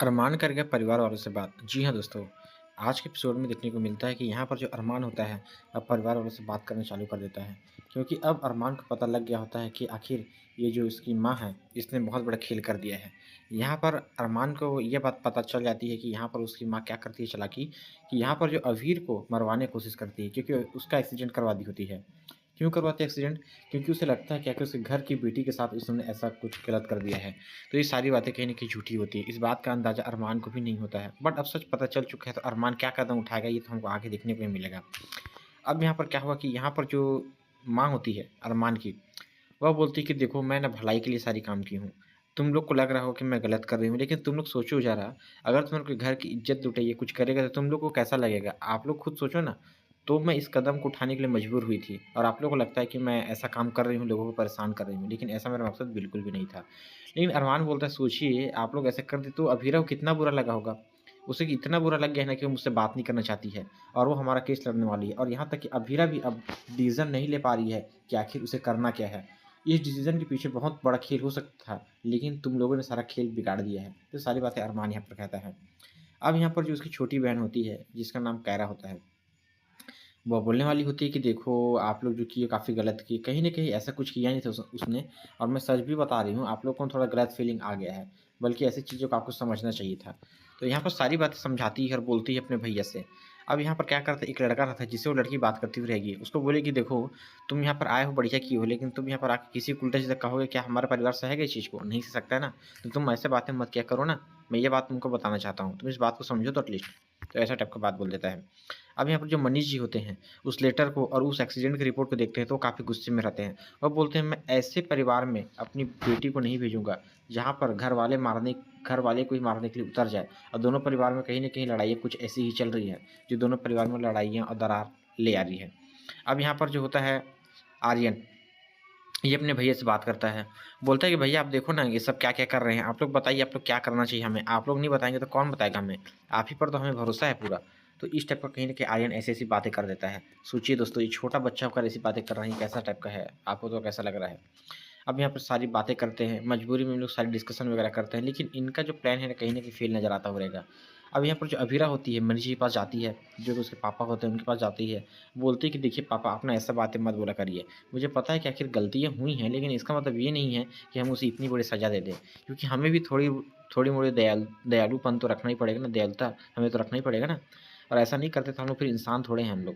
अरमान कर गया परिवार वालों से बात। जी हाँ दोस्तों, आज के एपिसोड में देखने को मिलता है कि यहाँ पर जो अरमान होता है, अब परिवार वालों से बात करना चालू कर देता है। क्योंकि अब अरमान को पता लग गया होता है कि आखिर ये जो इसकी माँ है, इसने बहुत बड़ा खेल कर दिया है। यहाँ पर अरमान को ये बात पता चल जाती है कि यहाँ पर उसकी माँ क्या करती है चालाकी, कि यहाँ पर जो अवीर को मरवाने की कोशिश करती है क्योंकि उसका एक्सीडेंट करवा दी होती है। क्यों करवाते हैं एक्सीडेंट? क्योंकि उसे लगता है कि आखिर उसके घर की बेटी के साथ उसने ऐसा कुछ गलत कर दिया है। तो ये सारी बातें कहीं न कहीं झूठी होती है। इस बात का अंदाज़ा अरमान को भी नहीं होता है। बट अब सच पता चल चुका है तो अरमान क्या कदम उठाएगा ये तो हमको आगे देखने को ही मिलेगा। अब यहाँ पर क्या हुआ कि यहाँ पर जो माँ होती है अरमान की, वह बोलती है कि देखो मैं ना भलाई के लिए सारी काम की हूँ। तुम लोग को लग रहा हो कि मैं गलत कर रही हूँ, लेकिन तुम लोग सोचो ज़रा, अगर तुम लोग के घर की इज़्ज़त लुटाइए, कुछ करेगा तो तुम लोग को कैसा लगेगा? आप लोग खुद सोचो ना। तो मैं इस कदम को उठाने के लिए मजबूर हुई थी और आप लोगों को लगता है कि मैं ऐसा काम कर रही हूँ, लोगों को परेशान कर रही हूँ, लेकिन ऐसा मेरा मकसद बिल्कुल भी नहीं था। लेकिन अरमान बोलता है सोचिए आप लोग ऐसे कर दें तो अभीरा को कितना बुरा लगा होगा। उसे इतना बुरा लग गया है ना कि वो मुझसे बात नहीं करना चाहती है और वो हमारा केस लड़ने वाली है और यहाँ तक कि अभीरा भी अब डिसीज़न नहीं ले पा रही है कि आखिर उसे करना क्या है। इस डिसीज़न के पीछे बहुत बड़ा खेल हो सकता था, लेकिन तुम लोगों ने सारा खेल बिगाड़ दिया है। तो सारी बातें अरमान यहाँ पर कहता है। अब यहाँ पर जो उसकी छोटी बहन होती है, जिसका नाम कायरा होता है, वो बोलने वाली होती है कि देखो आप लोग जो किए काफ़ी गलत किए, कहीं न कहीं ऐसा कुछ किया नहीं था उसने और मैं सच भी बता रही हूँ, आप लोग को थोड़ा गलत फीलिंग आ गया है, बल्कि ऐसी चीज़ों को आपको समझना चाहिए था। तो यहाँ पर सारी बातें समझाती है और बोलती है अपने भैया से। अब यहाँ पर क्या करता है, एक लड़का रहता है जिससे वो लड़की बात करती हुई रहेगी, उसको बोले कि देखो तुम यहाँ पर आए हो बढ़िया किए हो, लेकिन तुम यहाँ पर आके किसी को उल्टा-सीधा कहोगे, क्या हमारा परिवार सहेगा इस चीज़ को? नहीं सह सकता है ना, तो तुम ऐसे बातें मत किया करो ना, मैं ये बात तुमको बताना चाहता हूँ, तुम इस बात को समझो तो एटलीस्ट। तो ऐसा टाइप का बात बोल देता है। अब यहाँ पर जो मनीष जी होते हैं, उस लेटर को और उस एक्सीडेंट की रिपोर्ट को देखते हैं तो वो काफ़ी गुस्से में रहते हैं और बोलते हैं मैं ऐसे परिवार में अपनी बेटी को नहीं भेजूँगा, जहाँ पर घर वाले को ही मारने के लिए उतर जाए और दोनों परिवार में कहीं न कहीं लड़ाइयाँ कुछ ऐसी ही चल रही है, जो दोनों परिवार में लड़ाइयाँ और दरार ले आ रही है। अब यहाँ पर जो होता है आर्यन, ये अपने भैया से बात करता है। बोलता है कि भैया आप देखो ना ये सब क्या-क्या कर रहे हैं, आप लोग बताइए आप लोग क्या करना चाहिए हमें? आप लोग नहीं बताएँगे तो कौन बताएगा हमें? आप ही पर तो हमें भरोसा है पूरा। तो इस टाइप का कहीं न कहीं आर्यन ऐसी-ऐसी बातें कर देता है। सोचिए दोस्तों ये छोटा बच्चा होकर ऐसी बातें कर रहा है, ये कैसा टाइप का है? आपको तो कैसा लग रहा है? अब यहाँ पर सारी बातें करते हैं, मजबूरी में हम लोग सारी डिस्कशन वगैरह करते हैं, लेकिन इनका जो प्लान है ना कहीं न कहीं फेल नज़र आता हुआ रहेगा। अब यहाँ पर जो अभीरा होती है, मनीष जी के पास जाती है, जो कि उसके पापा होते हैं उनके पास जाती है, बोलती है कि देखिए पापा आप ना ऐसा बातें मत बोला करिए। मुझे पता है कि आखिर गलतियाँ हुई हैं, लेकिन इसका मतलब ये नहीं है कि हम उसे इतनी बड़ी सज़ा दे दें, क्योंकि हमें भी थोड़ी-मोड़ी दयालुपन तो रखना ही पड़ेगा ना, दयालुता हमें तो रखना ही पड़ेगा ना। और ऐसा नहीं करते तो हम लोग फिर इंसान थोड़े हैं हम लोग।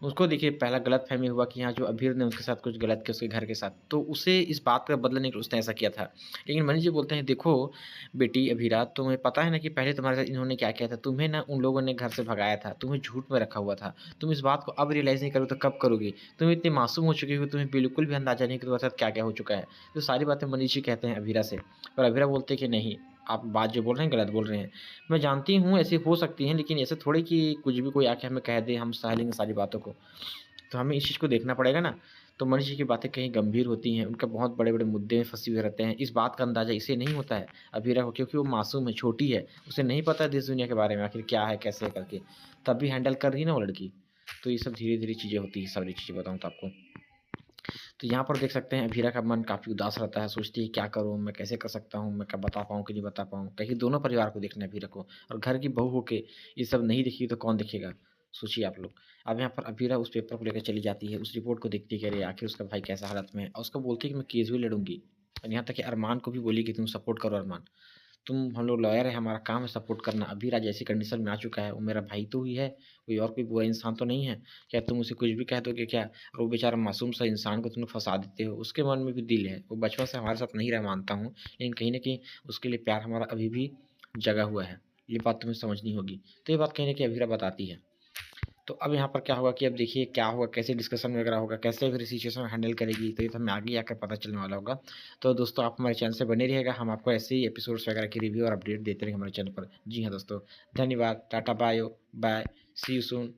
उसको देखिए पहला गलतफ़हमी हुआ कि हाँ, जो अभीर ने उसके साथ कुछ गलत किया उसके घर के साथ, तो उसे इस बात का बदला नहीं कि उसने ऐसा किया था। लेकिन मनीष जी बोलते हैं, "देखो बेटी अभीरा, तुम्हें पता है ना कि पहले तुम्हारे साथ इन्होंने क्या किया था? तुम्हें ना उन लोगों ने घर से भगाया था, तुम्हें झूठ में रखा हुआ था। तुम इस बात को अब रियलाइज़ नहीं करोगे तो कब करोगी? तुम इतनी मासूम हो चुकी हो, तुम्हें बिल्कुल भी अंदाज़ा नहीं कि तुम्हारे साथ क्या-क्या हो चुका है।" तो सारी बातें मनीष जी कहते हैं अभीरा से, पर अभीरा बोलते हैं कि नहीं, आप बात जो बोल रहे हैं गलत बोल रहे हैं। मैं जानती हूँ ऐसी हो सकती हैं, लेकिन ऐसे थोड़ी कि कुछ भी कोई आके हमें कह दे, हम सह लेंगे सारी बातों को। तो हमें इस चीज़ को देखना पड़ेगा ना। तो मनीष जी की बातें कहीं गंभीर होती हैं, उनके बहुत बड़े-बड़े मुद्दे में फँसे हुए रहते हैं। इस बात का अंदाज़ा इसे नहीं होता है, अभीरा को, क्योंकि वो मासूम है, छोटी है, उसे नहीं पता है देश-दुनिया के बारे में आखिर क्या है, कैसे है करके। तब भी हैंडल कर रही है ना वो लड़की। तो ये सब धीरे-धीरे चीज़ें होती हैं, सारी चीज़ें बताऊँ तो आपको। तो यहाँ पर देख सकते हैं अभीरा का मन काफ़ी उदास रहता है, सोचती है क्या करूँ, मैं कैसे कर सकता हूँ, मैं क्या बता पाऊँ कि नहीं बता पाऊँ? कहीं दोनों परिवार को देखना है अभीरा को और घर की बहू होके ये सब नहीं देखेगी तो कौन देखेगा? सोचिए आप लोग। अब यहाँ पर अभीरा उस पेपर को लेकर चली जाती है, उस रिपोर्ट को देखती है कि अरे! आखिर उसका भाई कैसा हालत में है और उसको बोलती है कि मैं केस भी लड़ूँगी और यहाँ तक कि अरमान को भी बोली कि तुम सपोर्ट करो अरमान। हम लोग लॉयर हैं, हमारा काम है सपोर्ट करना। अभी राज ऐसी कंडीशन में आ चुका है, वो मेरा भाई तो ही है, कोई और कोई बुरा इंसान तो नहीं है। क्या तुम उसे कुछ भी कह दोगे क्या? और वो बेचारा मासूम सा इंसान को तुम लोग फँसा देते हो, उसके मन में भी दिल है। वो बचपन से हमारे साथ नहीं रहा मानता हूँ, लेकिन कहीं न कहीं उसके लिए प्यार हमारा अभी भी जगा हुआ है। ये बात तुम्हें समझनी होगी। तो ये बात कहीं न कहीं अभीरा बताती है। तो अब यहाँ पर क्या होगा कि अब देखिए क्या होगा, कैसे डिस्कशन वगैरह होगा, कैसे फिर सिचुएशन हैंडल करेगी, तो ये तो हमें आगे आकर पता चलने वाला होगा। तो दोस्तों आप हमारे चैनल से बने रहिएगा, हम आपको ऐसे ही एपिसोड्स वगैरह की रिव्यू और अपडेट देते रहेंगे हमारे चैनल पर। जी हाँ दोस्तों, धन्यवाद, tata bye bye, see you soon.